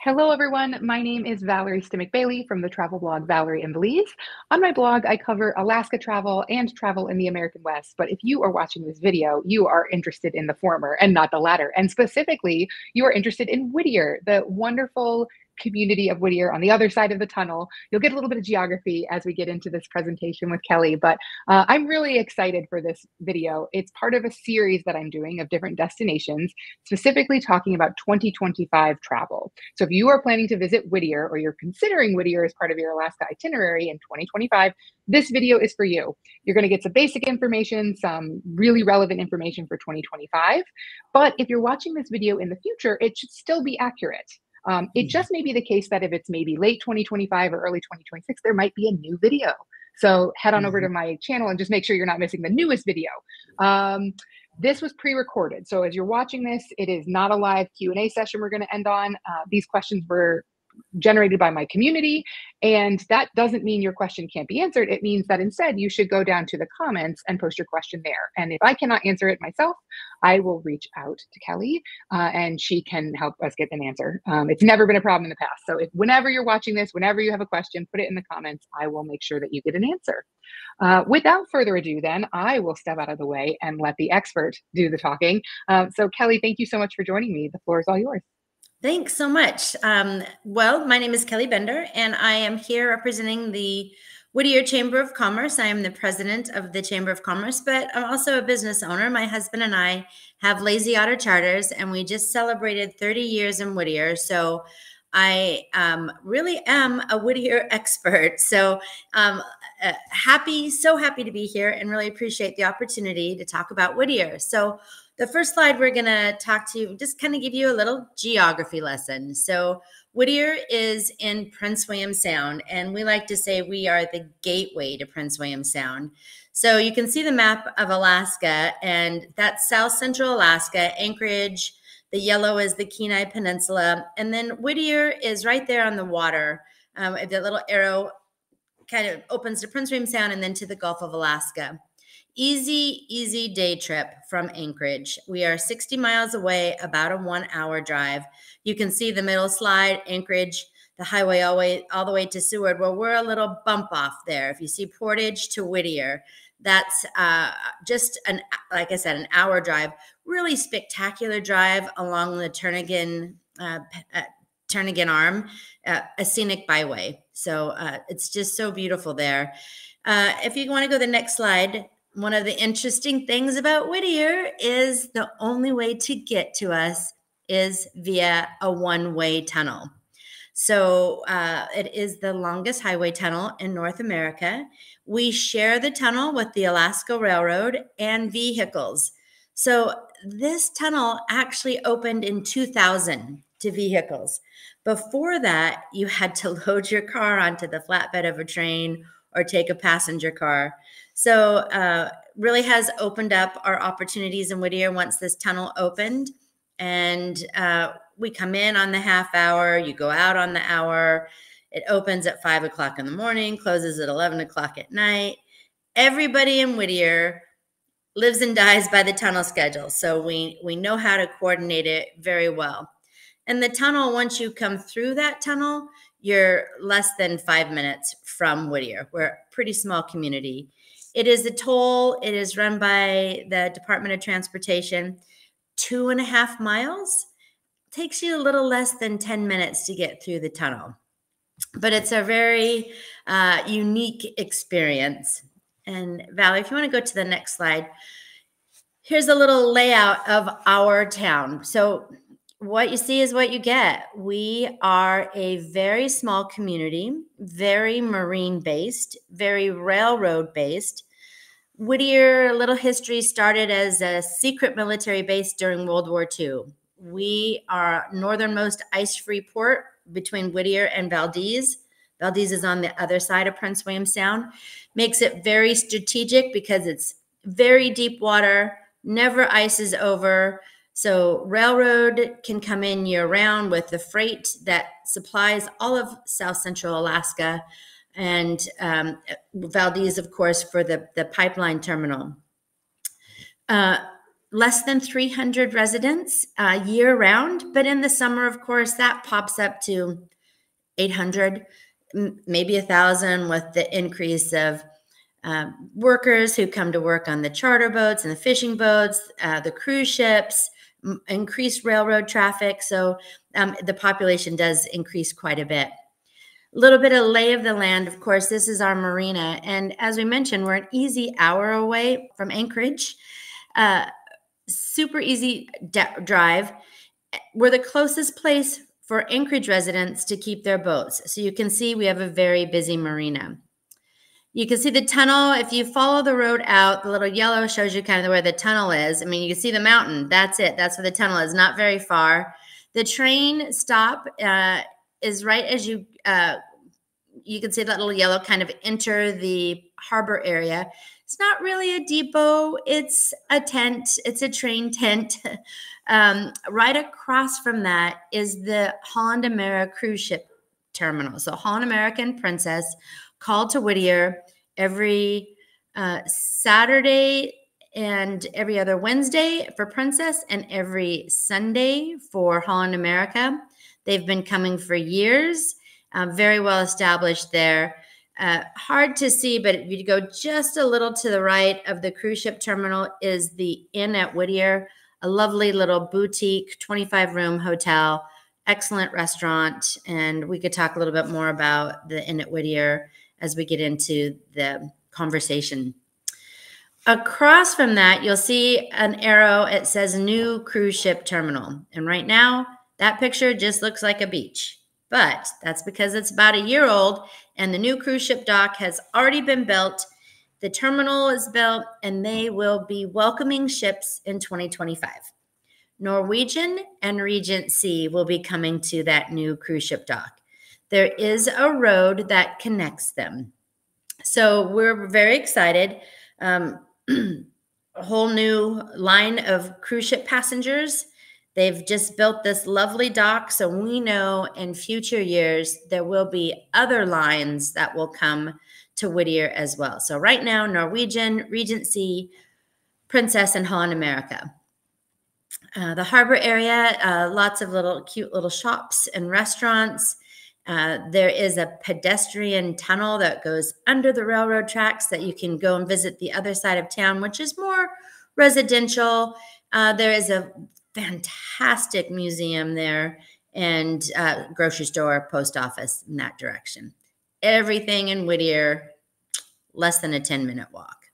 Hello, everyone. My name is Valerie Stimmick-Bailey from the travel blog Valerie and Belize. On my blog, I cover Alaska travel and travel in the American West. But if you are watching this video, you are interested in the former and not the latter. And specifically, you are interested in Whittier, the wonderful community of Whittier on the other side of the tunnel. You'll get a little bit of geography as we get into this presentation with Kelly, but I'm really excited for this video. It's part of a series that I'm doing of different destinations, specifically talking about 2025 travel. So if you are planning to visit Whittier or you're considering Whittier as part of your Alaska itinerary in 2025, this video is for you. You're going to get some basic information, some really relevant information for 2025. But if you're watching this video in the future, it should still be accurate. It just may be the case that if it's maybe late 2025 or early 2026, there might be a new video. So head on over to my channel and just make sure you're not missing the newest video. This was pre-recorded. So as you're watching this, it is not a live Q&A session we're going to end on. These questions were generated by my community, and that doesn't mean your question can't be answered. It means that instead you should go down to the comments and post your question there. And if I cannot answer it myself, I will reach out to Kelly and she can help us get an answer. It's never been a problem in the past. So whenever you're watching this, whenever you have a question, put it in the comments. I will make sure that you get an answer. Without further ado, then, I will step out of the way and let the expert do the talking. So Kelly, thank you so much for joining me. The floor is all yours. Thanks so much. Well, my name is Kelly Bender, and I am here representing the Whittier Chamber of Commerce. I am the president of the Chamber of Commerce, but I'm also a business owner. My husband and I have Lazy Otter Charters, and we just celebrated 30 years in Whittier. So I really am a Whittier expert. So so happy to be here and really appreciate the opportunity to talk about Whittier. So the first slide we're going to talk to, just kind of give you a little geography lesson. So Whittier is in Prince William Sound, and we like to say we are the gateway to Prince William Sound. So you can see the map of Alaska, and that's South Central Alaska, Anchorage. The yellow is the Kenai Peninsula, and then Whittier is right there on the water. The little arrow kind of opens to Prince William Sound and then to the Gulf of Alaska. Easy day trip from Anchorage. We are 60 miles away, about a 1-hour drive. You can see the middle slide, Anchorage, the highway all the way to Seward. Well, we're a little bump off there. If you see Portage to Whittier, that's just like I said, an hour drive. Really spectacular drive along the Turnagain Arm, a scenic byway. So it's just so beautiful there. If you want to go to the next slide, one of the interesting things about Whittier is the only way to get to us is via a one-way tunnel. So it is the longest highway tunnel in North America. We share the tunnel with the Alaska Railroad and vehicles. So this tunnel actually opened in 2000 to vehicles. Before that, you had to load your car onto the flatbed of a train or take a passenger car. So really has opened up our opportunities in Whittier once this tunnel opened. And we come in on the half hour, you go out on the hour. It opens at 5 o'clock in the morning, closes at 11 o'clock at night. Everybody in Whittier lives and dies by the tunnel schedule. So we know how to coordinate it very well. And the tunnel, once you come through that tunnel, you're less than 5 minutes from Whittier. We're a pretty small community. It is a toll. It is run by the Department of Transportation. 2.5 miles. Takes you a little less than 10 minutes to get through the tunnel. But it's a very unique experience. And Valerie, if you want to go to the next slide, here's a little layout of our town. So what you see is what you get. We are a very small community, very marine-based, very railroad-based. Whittier, a little history, started as a secret military base during World War II. We are northernmost ice-free port between Whittier and Valdez. Valdez is on the other side of Prince William Sound. Makes it very strategic because it's very deep water, never ices over. So railroad can come in year-round with the freight that supplies all of South Central Alaska, and Valdez, of course, for the pipeline terminal. less than 300 residents year round, but in the summer, of course, that pops up to 800, maybe 1,000 with the increase of workers who come to work on the charter boats and the fishing boats, the cruise ships, increased railroad traffic. So the population does increase quite a bit. A little bit of lay of the land, of course, this is our marina. And as we mentioned, we're an easy hour away from Anchorage. Super easy drive. We're the closest place for Anchorage residents to keep their boats. So you can see we have a very busy marina. You can see the tunnel. If you follow the road out, the little yellow shows you kind of where the tunnel is. I mean, you can see the mountain. That's it. That's where the tunnel is, not very far. The train stop is right as you can see that little yellow kind of enter the harbor area. It's not really a depot. It's a tent. It's a train tent. Right across from that is the Holland America cruise ship terminal. So Holland America and Princess called to Whittier every Saturday and every other Wednesday for Princess and every Sunday for Holland America. They've been coming for years, very well established there. Hard to see, but if you go just a little to the right of the cruise ship terminal is the Inn at Whittier, a lovely little boutique 25-room hotel, excellent restaurant. And we could talk a little bit more about the Inn at Whittier as we get into the conversation. Across from that, you'll see an arrow. It says new cruise ship terminal. And right now, that picture just looks like a beach. But that's because it's about a year old and the new cruise ship dock has already been built. The terminal is built and they will be welcoming ships in 2025. Norwegian and Regent Sea will be coming to that new cruise ship dock. There is a road that connects them. So we're very excited. A whole new line of cruise ship passengers. They've just built this lovely dock. So we know in future years, there will be other lines that will come to Whittier as well. So right now, Norwegian, Regent Sea, Princess, and Holland America. The harbor area, lots of little cute little shops and restaurants. There is a pedestrian tunnel that goes under the railroad tracks that you can go and visit the other side of town, which is more residential. There is a fantastic museum there and grocery store, post office in that direction. Everything in Whittier, less than a 10-minute walk.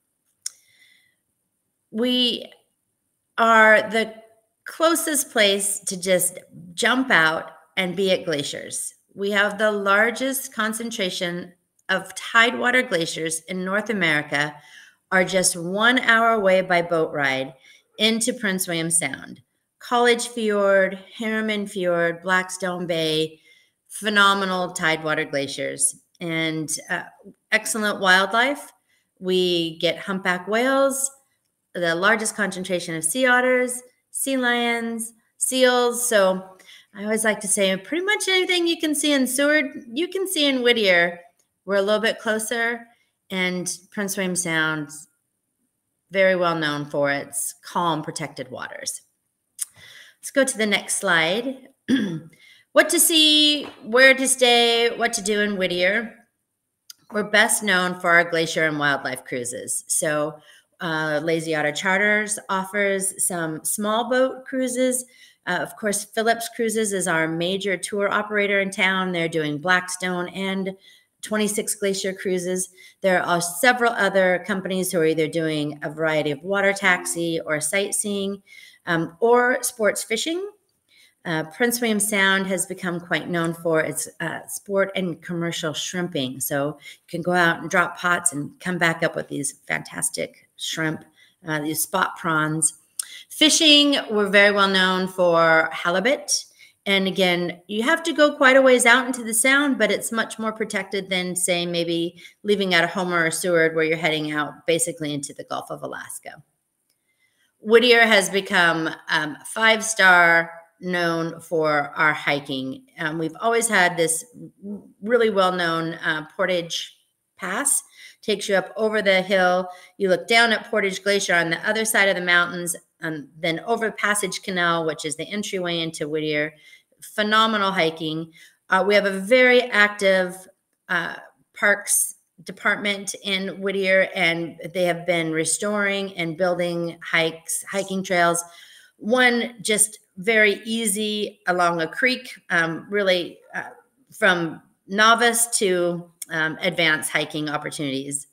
We are the closest place to just jump out and be at glaciers. We have the largest concentration of tidewater glaciers in North America, are just 1 hour away by boat ride into Prince William Sound. College Fjord, Harriman Fjord, Blackstone Bay, phenomenal tidewater glaciers and excellent wildlife. We get humpback whales, the largest concentration of sea otters, sea lions, seals. So I always like to say pretty much anything you can see in Seward, you can see in Whittier. We're a little bit closer, and Prince William Sound, very well known for its calm, protected waters. Let's go to the next slide. What to see, where to stay, what to do in Whittier. We're best known for our glacier and wildlife cruises. So Lazy Otter Charters offers some small boat cruises. Of course, Phillips Cruises is our major tour operator in town. They're doing Blackstone and 26 glacier cruises. There are several other companies who are either doing a variety of water taxi or sightseeing or sports fishing. Prince William Sound has become quite known for its sport and commercial shrimping. So you can go out and drop pots and come back up with these fantastic shrimp, these spot prawns. Fishing, we're very well known for halibut. And again, you have to go quite a ways out into the Sound, but it's much more protected than, say, maybe leaving out of Homer or Seward, where you're heading out basically into the Gulf of Alaska. Whittier has become 5-star, known for our hiking. We've always had this really well-known Portage Pass. Takes you up over the hill. You look down at Portage Glacier on the other side of the mountains, then over Passage Canal, which is the entryway into Whittier. Phenomenal hiking. We have a very active parks department in Whittier, and they have been restoring and building hiking trails. One just very easy along a creek, really from novice to advanced hiking opportunities.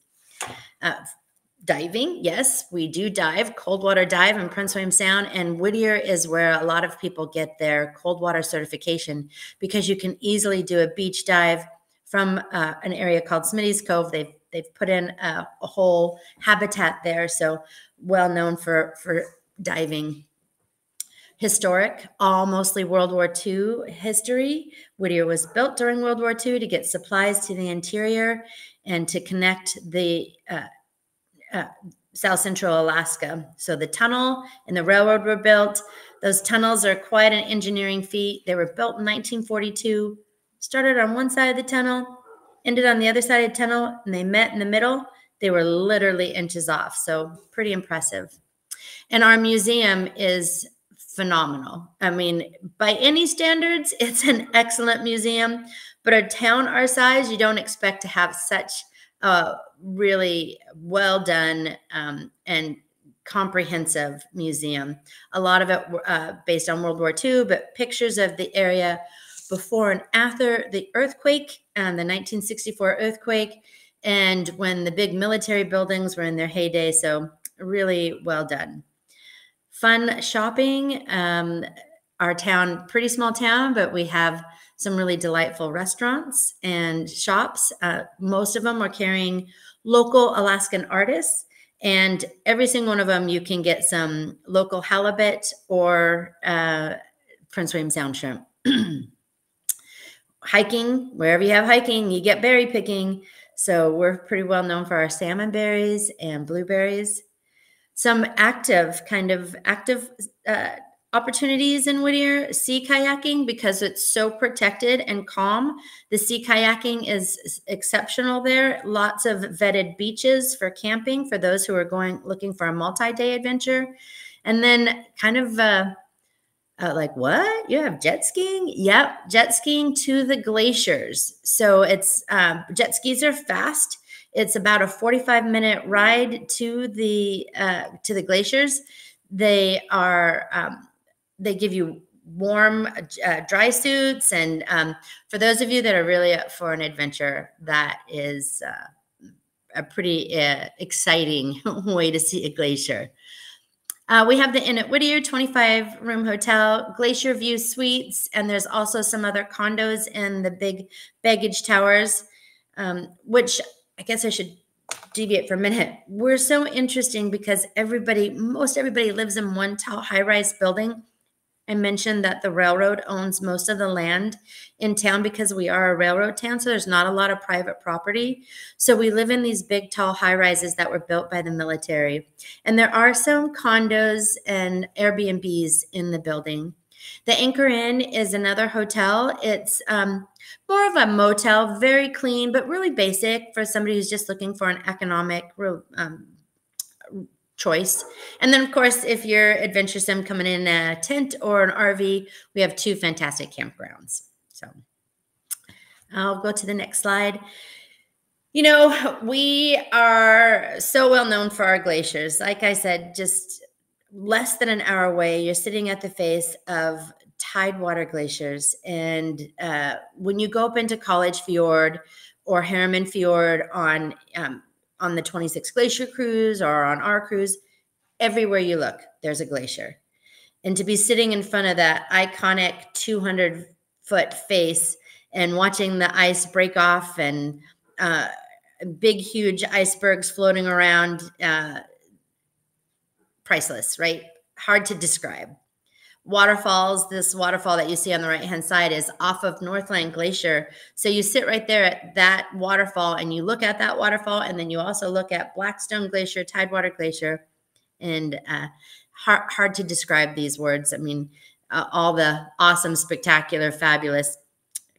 Diving, yes, we do dive, cold water dive in Prince William Sound, and Whittier is where a lot of people get their cold water certification, because you can easily do a beach dive from an area called Smitty's Cove. They've put in a whole habitat there, so well known for diving. Historic, all mostly World War II history. Whittier was built during World War II to get supplies to the interior and to connect the South Central Alaska. So the tunnel and the railroad were built. Those tunnels are quite an engineering feat. They were built in 1942, started on one side of the tunnel, ended on the other side of the tunnel, and they met in the middle. They were literally inches off. So pretty impressive. And our museum is phenomenal. I mean, by any standards, it's an excellent museum, but a town our size, you don't expect to have such really well done and comprehensive museum. A lot of it based on World War II, but pictures of the area before and after the earthquake, the 1964 earthquake, and when the big military buildings were in their heyday. So really well done. Fun shopping. Our town, pretty small town, but we have some really delightful restaurants and shops. Most of them are carrying local Alaskan artists, and every single one of them you can get some local halibut or Prince William Sound shrimp. Hiking, wherever you have hiking, you get berry picking. So we're pretty well known for our salmon berries and blueberries. Some active opportunities in Whittier: sea kayaking, because it's so protected and calm. The sea kayaking is exceptional there. Lots of vetted beaches for camping for those who are looking for a multi-day adventure. And then like, what? You have jet skiing? Yep, jet skiing to the glaciers. So it's jet skis are fast. It's about a 45-minute ride to the glaciers. They are they give you warm dry suits, and for those of you that are really up for an adventure, that is a pretty exciting way to see a glacier. We have the Inn at Whittier, 25-room hotel, Glacier View Suites, and there's also some other condos in the big baggage towers, which I guess I should deviate for a minute. We're so interesting because most everybody lives in one tall high-rise building. I mentioned that the railroad owns most of the land in town because we are a railroad town, so there's not a lot of private property. So we live in these big, tall high-rises that were built by the military. And there are some condos and Airbnbs in the building. The Anchor Inn is another hotel. It's more of a motel, very clean, but really basic for somebody who's just looking for an economic choice. And then, of course, if you're adventuresome coming in a tent or an RV, we have 2 fantastic campgrounds. So I'll go to the next slide. You know, we are so well known for our glaciers. Like I said, just less than an hour away, you're sitting at the face of tidewater glaciers. And when you go up into College Fjord or Harriman Fjord on the 26 Glacier Cruise or on our cruise, everywhere you look, there's a glacier. And to be sitting in front of that iconic 200-foot face and watching the ice break off and big, huge icebergs floating around, priceless, right? Hard to describe. Waterfalls, this waterfall that you see on the right-hand side is off of Northland Glacier. So you sit right there at that waterfall and you look at that waterfall, and then you also look at Blackstone Glacier, Tidewater Glacier, and hard to describe these words. I mean, all the awesome, spectacular, fabulous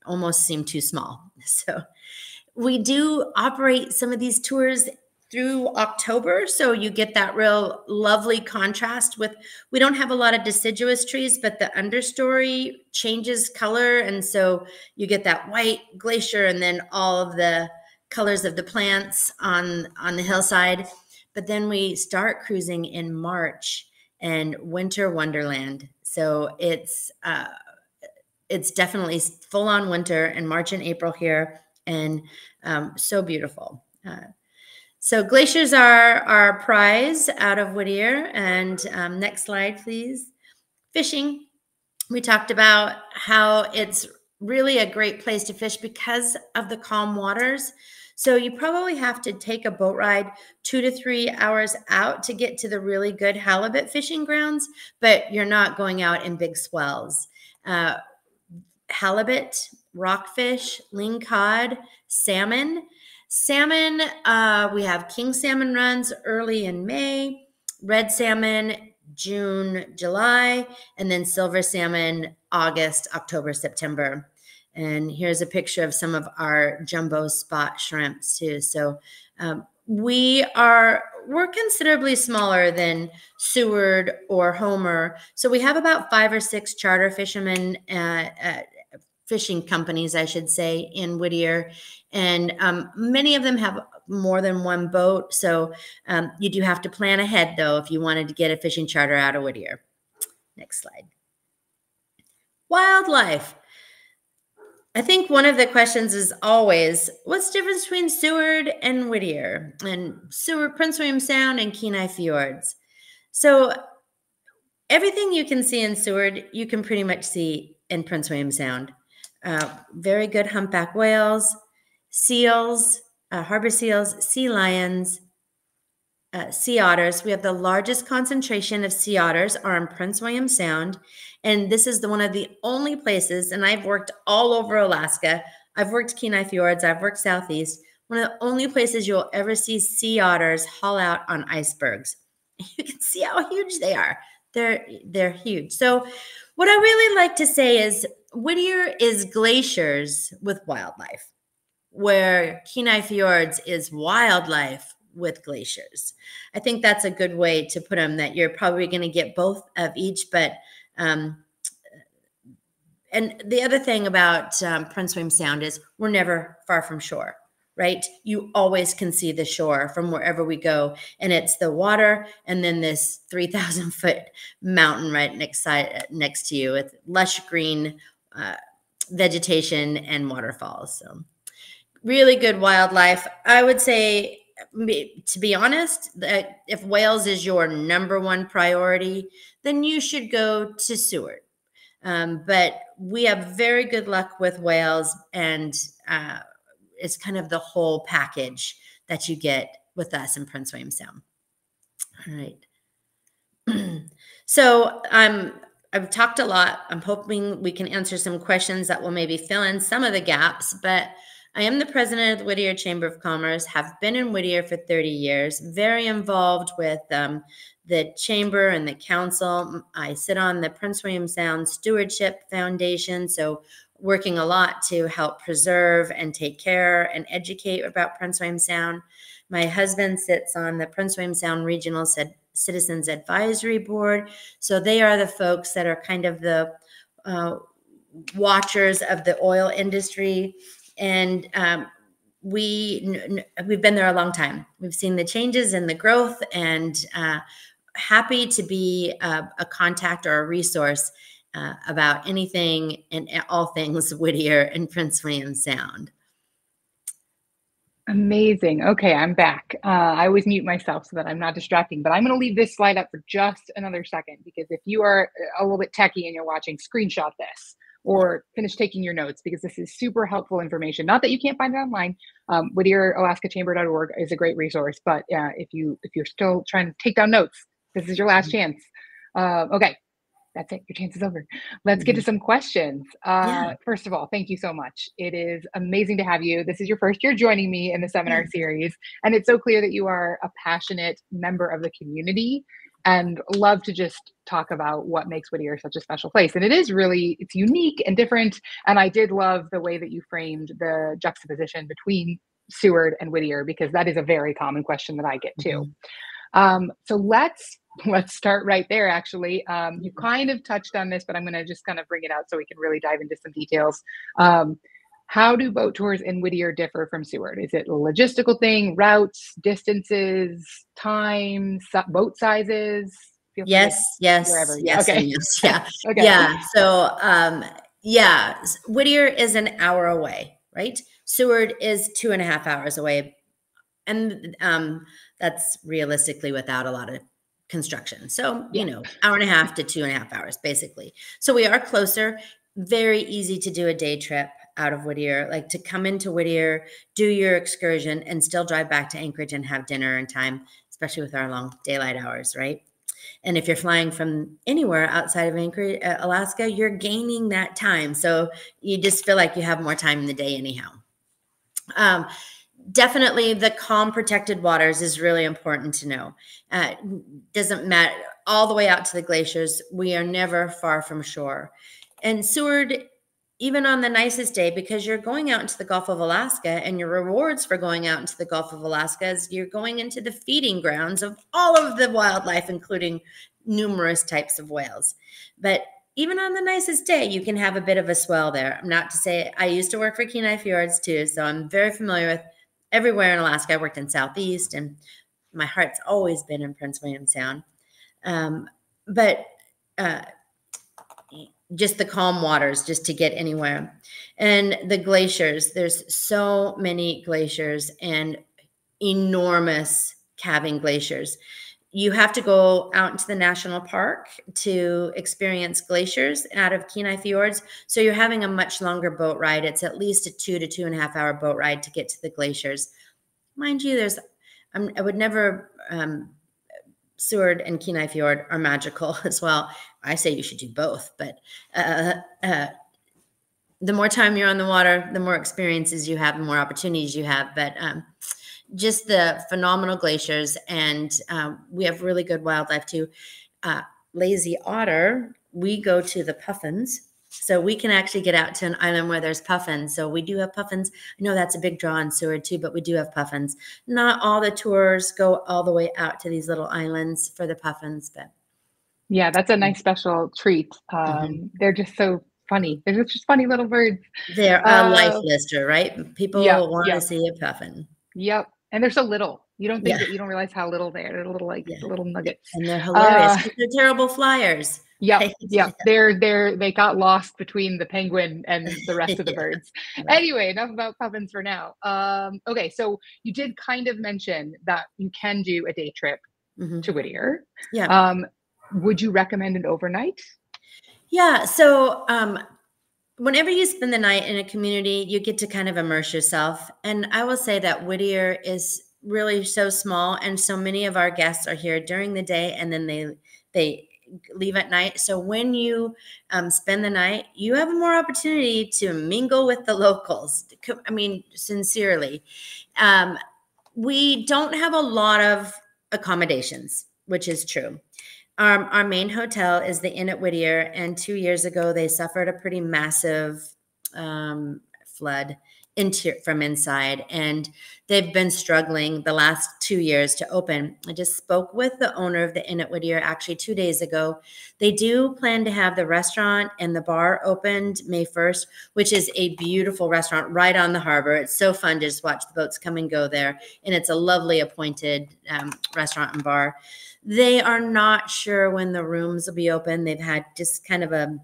almost seem too small. So we do operate some of these tours through October. So you get that real lovely contrast with, we don't have a lot of deciduous trees, but the understory changes color. And so you get that white glacier and then all of the colors of the plants on the hillside. But then we start cruising in March and winter wonderland. So it's definitely full on winter in March and April here, and so beautiful. So glaciers are our prize out of Whittier. And next slide, please. Fishing. We talked about how it's really a great place to fish because of the calm waters. So you probably have to take a boat ride 2 to 3 hours out to get to the really good halibut fishing grounds, but you're not going out in big swells. Halibut, rockfish, lingcod, salmon. Salmon, we have king salmon runs early in May, red salmon, June, July, and then silver salmon, August, October, September. And here's a picture of some of our jumbo spot shrimps too. So we're considerably smaller than Seward or Homer. So we have about 5 or 6 charter fishermen, fishing companies, I should say, in Whittier. And many of them have more than one boat. So you do have to plan ahead, though, if you wanted to get a fishing charter out of Whittier. Next slide. Wildlife. I think one of the questions is always, what's the difference between Seward and Whittier? And Seward, Prince William Sound, and Kenai Fjords. So everything you can see in Seward, you can pretty much see in Prince William Sound. Very good humpback whales, seals, harbor seals, sea lions, sea otters. We have the largest concentration of sea otters are in Prince William Sound. And this is one of the only places, and I've worked all over Alaska. I've worked Kenai Fjords, I've worked Southeast. One of the only places you'll ever see sea otters haul out on icebergs. You can see how huge they are. They're huge. So what I really like to say is Whittier is glaciers with wildlife, where Kenai Fjords is wildlife with glaciers. I think that's a good way to put them, that you're probably going to get both of each. But and the other thing about Prince William Sound is we're never far from shore, right? You always can see the shore from wherever we go, and it's the water and then this 3,000-foot mountain right next to you with lush green vegetation and waterfalls. So really good wildlife. I would say, to be honest, that if whales is your #1 priority, then you should go to Seward. But we have very good luck with whales, and it's kind of the whole package that you get with us in Prince William Sound. All right. So I've talked a lot. I'm hoping we can answer some questions that will maybe fill in some of the gaps, but I am the president of the Whittier Chamber of Commerce, have been in Whittier for 30 years, very involved with the chamber and the council. I sit on the Prince William Sound Stewardship Foundation, so working a lot to help preserve and take care and educate about Prince William Sound. My husband sits on the Prince William Sound Regional Citizens Advisory Board. So they are the folks that are kind of the watchers of the oil industry. And we've been there a long time. We've seen the changes and the growth, and happy to be a contact or a resource about anything and all things Whittier and Prince William Sound. Amazing. Okay, I'm back. I always mute myself so that I'm not distracting, but I'm going to leave this slide up for just another second, because if you are a little bit techie and you're watching, screenshot this or finish taking your notes, because this is super helpful information. Not that you can't find it online. Whittier-AlaskaChamber.org is a great resource, but if you're still trying to take down notes, this is your last chance. Okay. That's it. Your chance is over. Let's get to some questions. First of all, thank you so much. It is amazing to have you. This is your first year joining me in the seminar series, and it's so clear that you are a passionate member of the community and love to just talk about what makes Whittier such a special place. And it's unique and different. And I did love the way that you framed the juxtaposition between Seward and Whittier, because that is a very common question that I get too. Mhm. So let's start right there. Actually, you kind of touched on this, but I'm going to just kind of bring it out so we can really dive into some details. How do boat tours in Whittier differ from Seward? Is it a logistical thing, routes, distances, times, boat sizes? Feel free to Yes, yes, wherever. Yeah. yes, and Okay. yes. Yeah. Okay. Yeah. So, yeah, Whittier is an hour away, right? Seward is 2.5 hours away. And that's realistically without a lot of construction. So, Yeah. hour and a half to 2.5 hours, basically. So we are closer, very easy to do a day trip out of Whittier, like to come into Whittier, do your excursion, and still drive back to Anchorage and have dinner in time, especially with our long daylight hours, right? And if you're flying from anywhere outside of Anchorage, Alaska, you're gaining that time. So you just feel like you have more time in the day anyhow. Definitely the calm protected waters is really important to know. Doesn't matter all the way out to the glaciers. We are never far from shore. And Seward, even on the nicest day, because you're going out into the Gulf of Alaska, and your rewards for going out into the Gulf of Alaska is you're going into the feeding grounds of all of the wildlife, including numerous types of whales. But even on the nicest day, you can have a bit of a swell there. Not to say, I used to work for Kenai Fjords too, so I'm very familiar with everywhere in Alaska. I worked in Southeast, and my heart's always been in Prince William Sound. But just the calm waters, just to get anywhere. And the glaciers, there's so many glaciers and enormous calving glaciers. You have to go out into the national park to experience glaciers out of Kenai Fjords. So you're having a much longer boat ride. It's at least a 2 to 2.5 hour boat ride to get to the glaciers. Mind you, I would never, Seward and Kenai Fjord are magical as well. I say you should do both, but the more time you're on the water, the more experiences you have, the more opportunities you have. But just the phenomenal glaciers, and we have really good wildlife too. Lazy otter, we go to the puffins, so we can actually get out to an island where there's puffins. So we do have puffins. I know that's a big draw in Seward too, but we do have puffins. Not all the tours go all the way out to these little islands for the puffins, but Yeah, that's a nice special treat. They're just so funny. They're just funny little birds. they're a life Uh, lister, right? yep, People want to yep, see a puffin. yep. And they're so little. You don't think Yeah, that you don't realize how little they are. They're little, like yeah. little nuggets. And they're hilarious Uh, because they're terrible flyers. yep, Right? yep. They got lost between the penguin and the rest of the Yeah, birds. right. Anyway, enough about puffins for now. Okay, so you did kind of mention that you can do a day trip Mhm. to Whittier. Yeah. Um, would you recommend an overnight? Yeah. So, whenever you spend the night in a community, you get to kind of immerse yourself. And I will say that Whittier is really so small, and so many of our guests are here during the day, and then they leave at night. So when you spend the night, you have more opportunity to mingle with the locals. I mean, sincerely, we don't have a lot of accommodations, which is true. Our main hotel is the Inn at Whittier, and 2 years ago they suffered a pretty massive flood from inside, and they've been struggling the last 2 years to open. I just spoke with the owner of the Inn at Whittier actually 2 days ago. They do plan to have the restaurant and the bar opened May 1st, which is a beautiful restaurant right on the harbor. It's so fun to just watch the boats come and go there, and it's a lovely appointed restaurant and bar. They are not sure when the rooms will be open. They've had just kind of a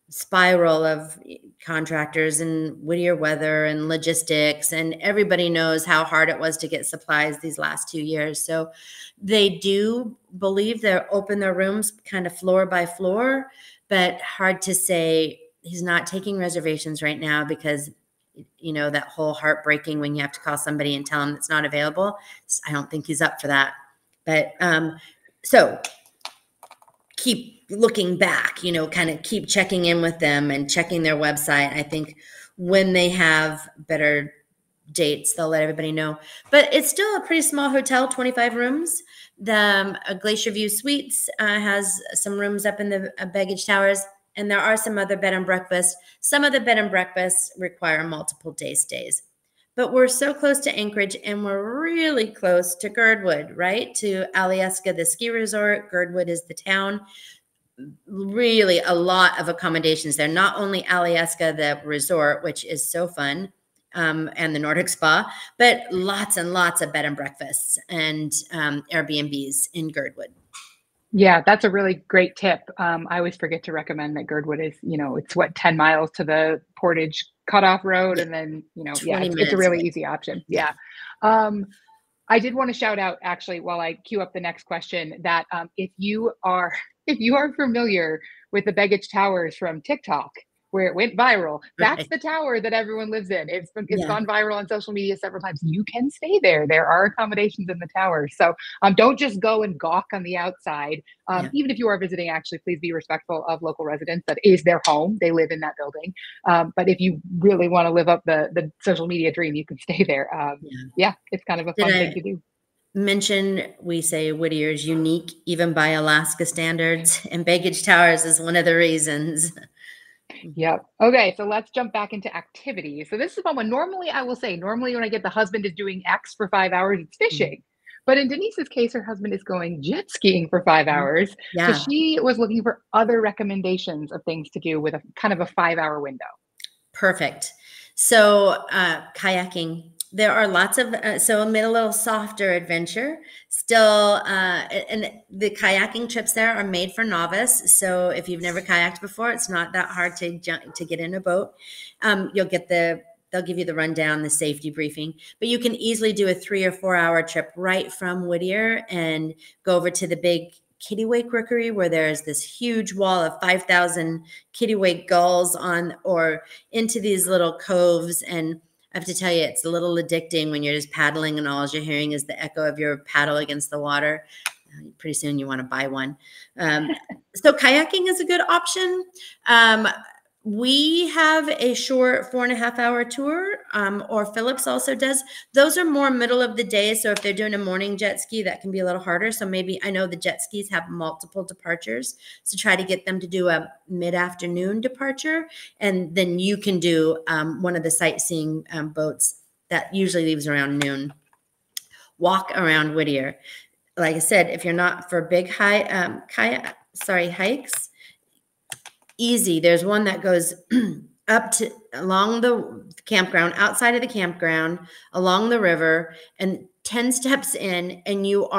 spiral of contractors and Whittier weather and logistics, and everybody knows how hard it was to get supplies these last 2 years. So they do believe they'll open their rooms kind of floor by floor, but hard to say. He's not taking reservations right now because that whole heartbreaking when you have to call somebody and tell them it's not available. I don't think he's up for that. But so keep looking back, kind of keep checking in with them and checking their website. I think when they have better dates, they'll let everybody know. But it's still a pretty small hotel, 25 rooms. The Glacier View Suites has some rooms up in the baggage towers, and there are some other bed and breakfasts. Some of the bed and breakfasts require multiple day stays. but we're so close to Anchorage and we're really close to Girdwood, right? To Alaska, the ski resort. Girdwood is the town. Really a lot of accommodations there. Not only Alaska, the resort, which is so fun, and the Nordic spa, but lots and lots of bed and breakfasts and Airbnbs in Girdwood. Yeah, that's a really great tip. I always forget to recommend that Girdwood is, it's what, 10 miles to the Portage cutoff road. Yeah, And then, yeah, 20 it's a minutes really away. easy option. Yeah. Yeah. I did want to shout out actually while I queue up the next question that if you are if you are familiar with the Baggage Towers from TikTok, where it went viral, that's Right. the tower that everyone lives in. It's Yeah. gone viral on social media several times. You can stay there. There are accommodations in the tower. So don't just go and gawk on the outside. Yeah. Even if you are visiting, actually, please be respectful of local residents. That is their home. They live in that building. But if you really want to live up the social media dream, you can stay there. Yeah, it's kind of a fun thing to do. Mention we say Whittier is unique even by Alaska standards, and Baggage Towers is one of the reasons. Yep. Okay, so let's jump back into activities. So this is a fun one. Normally, I will say, normally when I get the husband is doing X for 5 hours, it's fishing. But in Denise's case, her husband is going jet skiing for 5 hours. So Yeah. she was looking for other recommendations of things to do with a kind of a 5 hour window. Perfect. So kayaking. There are lots of, so a little softer adventure still, and the kayaking trips there are made for novice. So if you've never kayaked before, it's not that hard to get in a boat. You'll get they'll give you the rundown, the safety briefing, but you can easily do a 3 or 4 hour trip right from Whittier and go over to the big Kittiwake Rookery, where there's this huge wall of 5,000 Kittiwake gulls or into these little coves. And I have to tell you, it's a little addicting when you're just paddling and all you're hearing is the echo of your paddle against the water. Pretty soon you want to buy one. So kayaking is a good option. We have a short 4.5 hour tour, or Phillips also does. Those are more middle of the day. So if they're doing a morning jet ski, that can be a little harder. So maybe, I know the jet skis have multiple departures. So try to get them to do a mid-afternoon departure. And then you can do one of the sightseeing boats that usually leaves around noon. Walk around Whittier. Like I said, if you're not for big hikes, easy. There's one that goes up to along the campground, outside of the campground, along the river, and 10 steps in, and you've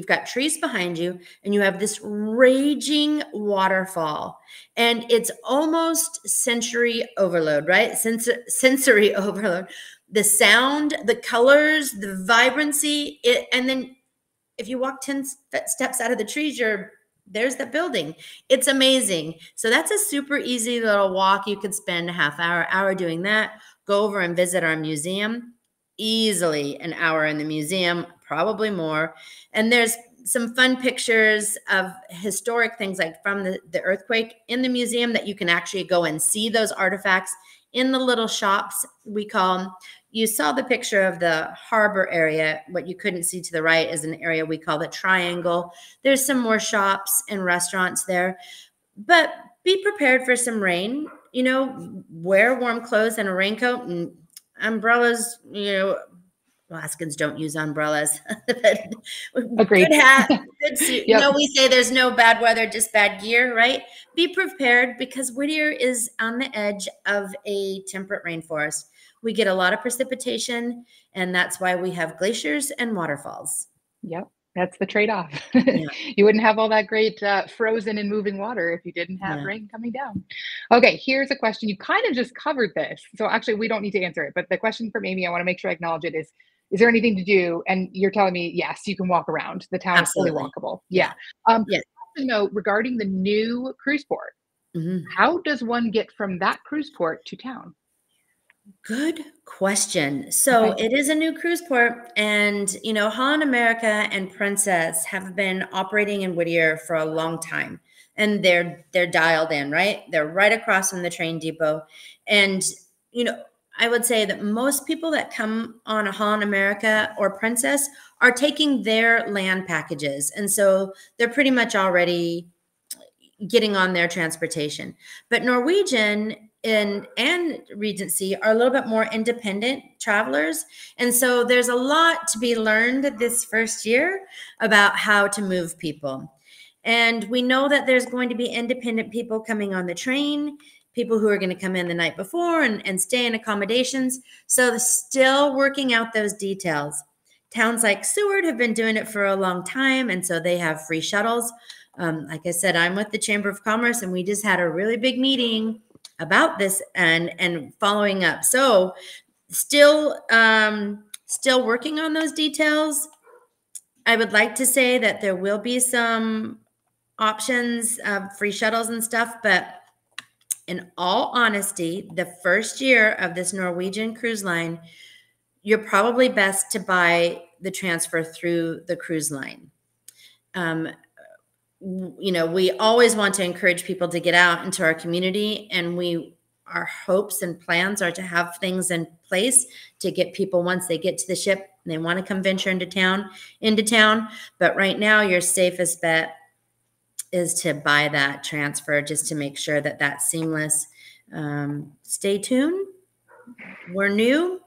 got trees behind you, and you have this raging waterfall, and it's almost sensory overload, right? Sensory overload. The sound, the colors, the vibrancy, and then if you walk 10 steps out of the trees, there's that building. It's amazing. So that's a super easy little walk. You could spend a half hour doing that. Go over and visit our museum. Easily an hour in the museum, probably more. And there's some fun pictures of historic things like from the earthquake in the museum that you can actually go and see those artifacts in the little shops we call them. You saw the picture of the harbor area. What you couldn't see to the right is an area we call the Triangle. There's some more shops and restaurants there, but be prepared for some rain. Wear warm clothes and a raincoat and umbrellas. Alaskans don't use umbrellas. Agreed. Good hat, good suit. Yep. We say there's no bad weather, just bad gear, right? Be prepared because Whittier is on the edge of a temperate rainforest. We get a lot of precipitation, and that's why we have glaciers and waterfalls. Yep. That's the trade-off. Yeah. You wouldn't have all that great frozen and moving water if you didn't have rain coming down. Okay, here's a question. You kind of just covered this. So actually, we don't need to answer it. But the question from Amy, I want to make sure I acknowledge it, is there anything to do? And you're telling me, yes, you can walk around. The town Absolutely. is fully walkable. Yeah. Yes. To know regarding the new cruise port, how does one get from that cruise port to town? Good question. So it is a new cruise port, and Holland America and Princess have been operating in Whittier for a long time, and they're dialed in, right? They're right across from the train depot, and I would say that most people that come on a Holland America or Princess are taking their land packages, and so they're pretty much already getting on their transportation. But Norwegian and Regency are a little bit more independent travelers. And so there's a lot to be learned this first year about how to move people. And we know that there's going to be independent people coming on the train, people who are going to come in the night before and stay in accommodations. So still working out those details. Towns like Seward have been doing it for a long time, and so they have free shuttles. Like I said, I'm with the Chamber of Commerce, and we just had a really big meeting about this and following up. So still working on those details. I would like to say that there will be some options of free shuttles and stuff, but in all honesty, the first year of this Norwegian Cruise Line, you're probably best to buy the transfer through the cruise line. We always want to encourage people to get out into our community, and our hopes and plans are to have things in place to get people, once they get to the ship and they want to come venture into town. But right now, your safest bet is to buy that transfer, just to make sure that that's seamless. Stay tuned. We're new.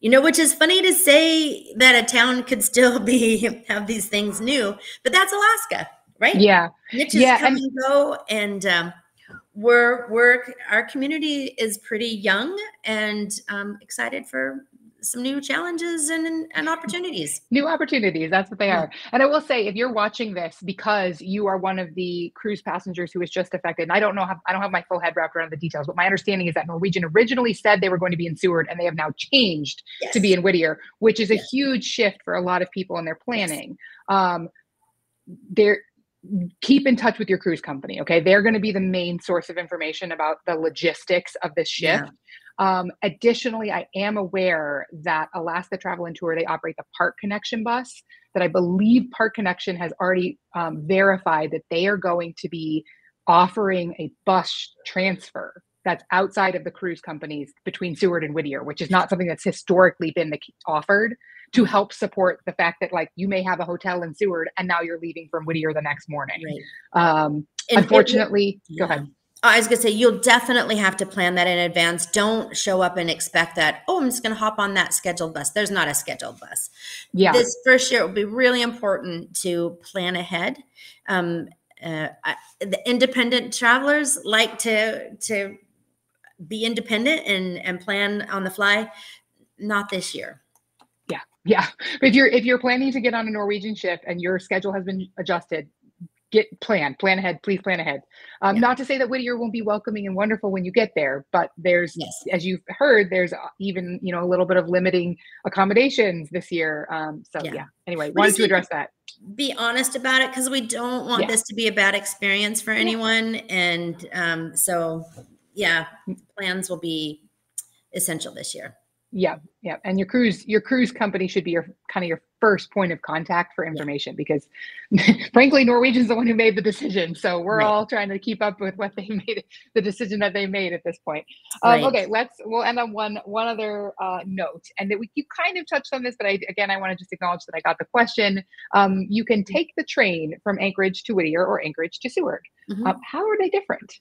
Which is funny to say that a town could still have these things new, but that's Alaska, right? Yeah. Niches come and go, and our community is pretty young and excited for some new challenges and opportunities. New opportunities. That's what they are. And I will say, if you're watching this because you are one of the cruise passengers who was just affected, and I don't have my full head wrapped around the details, but my understanding is that Norwegian originally said they were going to be in Seward, and they have now changed to be in Whittier, which is a huge shift for a lot of people in their planning. Keep in touch with your cruise company. Okay. They're going to be the main source of information about the logistics of this shift. Additionally, I am aware that Alaska Travel and Tour, they operate the Park Connection bus, that I believe Park Connection has already verified that they are going to be offering a bus transfer that's outside of the cruise companies between Seward and Whittier, which is not something that's historically been offered, to help support the fact that, like, you may have a hotel in Seward and now you're leaving from Whittier the next morning. Right. Unfortunately, go ahead. I was going to say, you'll definitely have to plan that in advance. Don't show up and expect that, I'm just going to hop on that scheduled bus. There's not a scheduled bus. Yeah. This first year, it will be really important to plan ahead. The independent travelers like to be independent and plan on the fly. Not this year. Yeah. But if you're planning to get on a Norwegian ship and your schedule has been adjusted, plan ahead. Please plan ahead. Not to say that Whittier won't be welcoming and wonderful when you get there, but there's, as you've heard, there's even, a little bit of limiting accommodations this year. Anyway, wanted to address that. Be honest about it, because we don't want this to be a bad experience for anyone. And plans will be essential this year. Yeah. And your cruise company should be your first point of contact for information, because frankly, Norwegian's the one who made the decision. So we're all trying to keep up with what they made, the decision that they made at this point. Okay, we'll end on one other note, and that you kind of touched on this, but I want to just acknowledge that I got the question. You can take the train from Anchorage to Whittier or Anchorage to Seward. How are they different?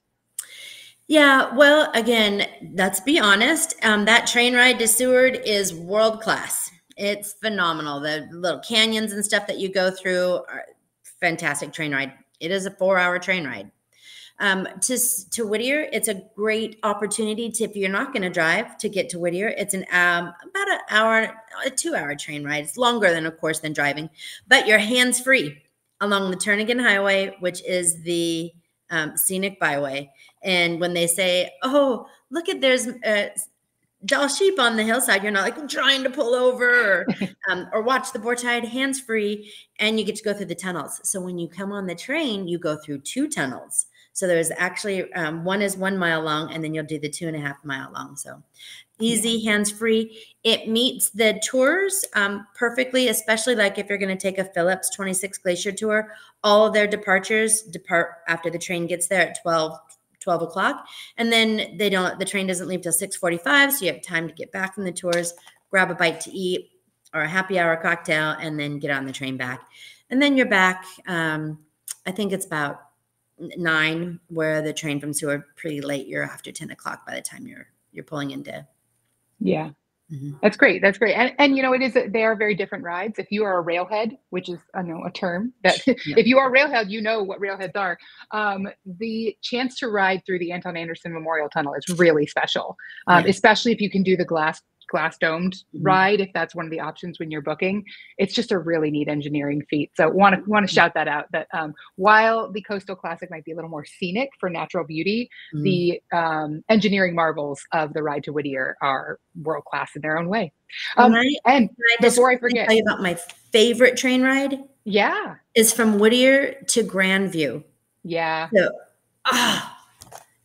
Yeah, well, again, let's be honest. That train ride to Seward is world class. It's phenomenal. The little canyons and stuff that you go through are fantastic train ride. It is a 4-hour train ride. To Whittier, it's a great opportunity if you're not going to drive, to get to Whittier. It's about a 2-hour train ride. It's longer than driving, but you're hands-free along the Turnagain Highway, which is the scenic byway. And when they say, look at, there's dull sheep on the hillside, you're not like trying to pull over or watch the boar tide, hands-free, and you get to go through the tunnels. So when you come on the train, you go through 2 tunnels. So there's actually one is 1 mile long, and then you'll do the 2.5 mile long. So easy, hands-free. It meets the tours perfectly, especially like if you're going to take a Phillips 26 Glacier tour. All of their departures depart after the train gets there at 12 o'clock. And then the train doesn't leave till 6:45. So you have time to get back from the tours, grab a bite to eat or a happy hour cocktail, and then get on the train back. And then you're back. I think it's about 9, where the train from Seward pretty late. You're after 10 o'clock by the time you're pulling into. Yeah. That's great. That's great. And you know, they are very different rides. If you are a railhead, which is, I know, a term that if you are a railhead, you know what railheads are. The chance to ride through the Anton Anderson Memorial Tunnel is really special, especially if you can do the glass domed ride, if that's one of the options when you're booking. It's just a really neat engineering feat. So want to shout that out, that while the Coastal Classic might be a little more scenic for natural beauty, the engineering marvels of the ride to Whittier are world-class in their own way. And before I forget, tell you about my favorite train ride. Yeah. Is from Whittier to Grandview. Yeah. So,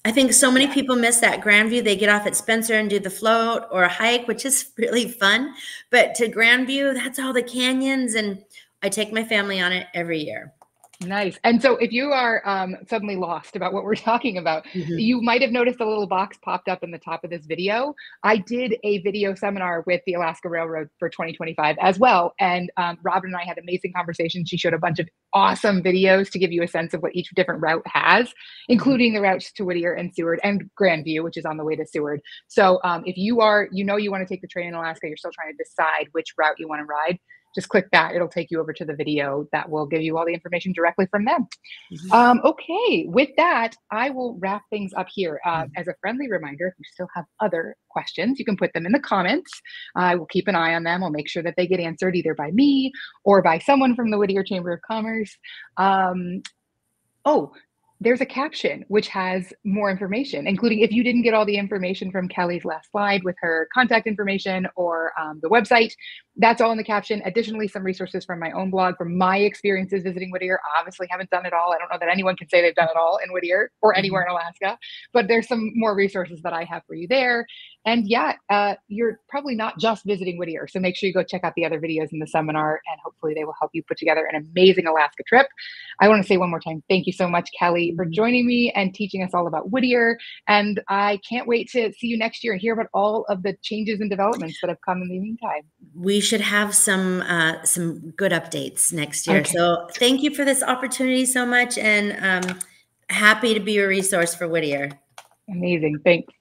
I think so many people miss that Grandview. They get off at Spencer and do the float or a hike, which is really fun. But to Grandview, that's all the canyons. And I take my family on it every year. Nice. And so if you are suddenly lost about what we're talking about, you might have noticed a little box popped up in the top of this video. I did a video seminar with the Alaska Railroad for 2025 as well. And Robin and I had amazing conversations. She showed a bunch of awesome videos to give you a sense of what each different route has, including the routes to Whittier and Seward and Grandview, which is on the way to Seward. So if you are, you want to take the train in Alaska, you're still trying to decide which route you want to ride, just click that. It'll take you over to the video that will give you all the information directly from them. Okay, with that, I will wrap things up here. As a friendly reminder, if you still have other questions, you can put them in the comments. I will keep an eye on them. I'll make sure that they get answered either by me or by someone from the Whittier Chamber of Commerce. There's a caption which has more information, including if you didn't get all the information from Kelly's last slide with her contact information or the website, that's all in the caption. Additionally, some resources from my own blog, from my experiences visiting Whittier. Obviously haven't done it all. I don't know that anyone can say they've done it all in Whittier or anywhere in Alaska, but there's some more resources that I have for you there. And you're probably not just visiting Whittier, so make sure you go check out the other videos in the seminar, and hopefully they will help you put together an amazing Alaska trip. I want to say one more time, thank you so much, Kelly, for joining me and teaching us all about Whittier. And I can't wait to see you next year and hear about all of the changes and developments that have come in the meantime. We should have some good updates next year. Okay. So thank you for this opportunity so much, and happy to be a resource for Whittier. Amazing. Thanks.